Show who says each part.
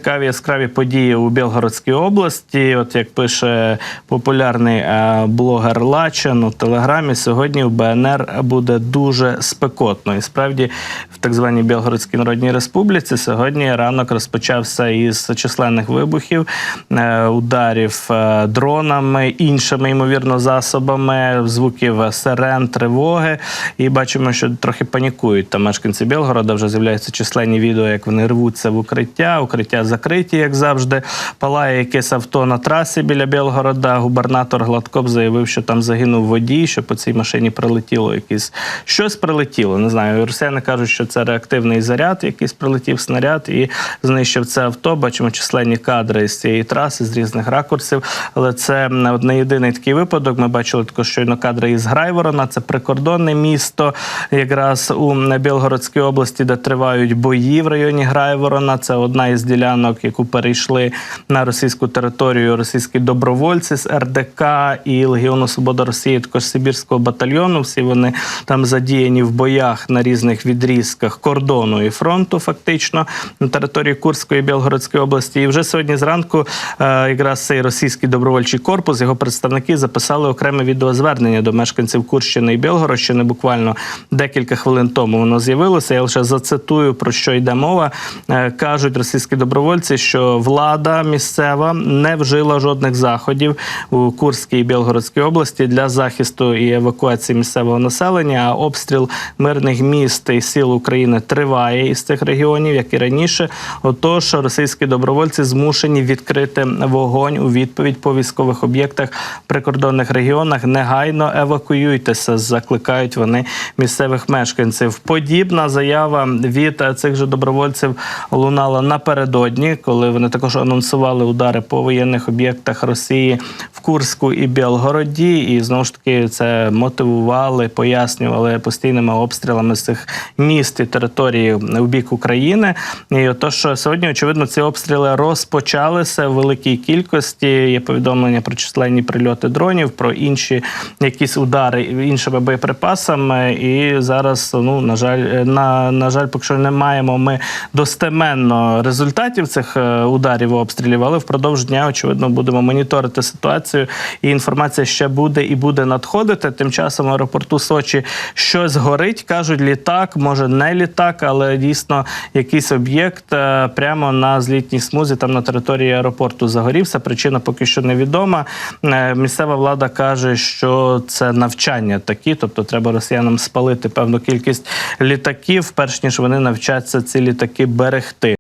Speaker 1: Цікаві яскраві події у Білгородській області. От як пише популярний блогер Лачен у Телеграмі, сьогодні в БНР буде дуже спекотно. І справді в так званій Білгородській Народній Республіці сьогодні ранок розпочався із численних вибухів, ударів дронами, іншими, ймовірно, засобами, звуків сирен, тривоги. І бачимо, що трохи панікують там мешканці Білгорода. Вже з'являються численні відео, як вони рвуться в укриття закриті, як завжди. Палає якесь авто на трасі біля Білгорода. Губернатор Гладков заявив, що там загинув водій, що по цій машині прилетіло якесь... Щось прилетіло, не знаю. Росіяни кажуть, що це реактивний заряд, якийсь прилетів снаряд і знищив це авто. Бачимо численні кадри з цієї траси, з різних ракурсів. Але це не єдиний такий випадок. Ми бачили також щойно кадри із Грайворона. Це прикордонне місто, якраз у Білгородській області, де тривають бої в районі Грайворона. Це одна із ділянок, яку перейшли на російську територію російські добровольці з РДК і Легіону Свобода Росії, також Сибірського батальйону. Всі вони там задіяні в боях на різних відрізках кордону і фронту, фактично, на території Курської і Білгородської області. І вже сьогодні зранку якраз цей російський добровольчий корпус, його представники записали окреме відеозвернення до мешканців Курщини і Білгородщини. Буквально декілька хвилин тому воно з'явилося. Я лише зацитую, про що йде мова. Кажуть російські добровольці, що влада місцева не вжила жодних заходів у Курській і Білгородській області для захисту і евакуації місцевого населення, а обстріл мирних міст і сіл України триває із цих регіонів, як і раніше. Отож, російські добровольці змушені відкрити вогонь у відповідь по військових об'єктах в прикордонних регіонах. Негайно евакуюйтеся, закликають вони місцевих мешканців. Подібна заява від цих же добровольців лунала напередодні, коли вони також анонсували удари по воєнних об'єктах Росії в Курську і Білгороді. І знову ж таки це мотивували, пояснювали постійними обстрілами з цих міст і території у бік України. І отож, сьогодні, очевидно, ці обстріли розпочалися в великій кількості. Є повідомлення про численні прильоти дронів, про інші якісь удари іншими боєприпасами. І зараз, на жаль, поки що не маємо ми достеменно результатів цих ударів і обстрілів, але впродовж дня, очевидно, будемо моніторити ситуацію, і інформація ще буде і буде надходити. Тим часом в аеропорту Сочі щось горить, кажуть, літак, може не літак, але дійсно якийсь об'єкт прямо на злітній смузі, там на території аеропорту загорівся. Причина поки що невідома. Місцева влада каже, що це навчання такі, тобто треба росіянам спалити певну кількість літаків, перш ніж вони навчаться ці літаки берегти.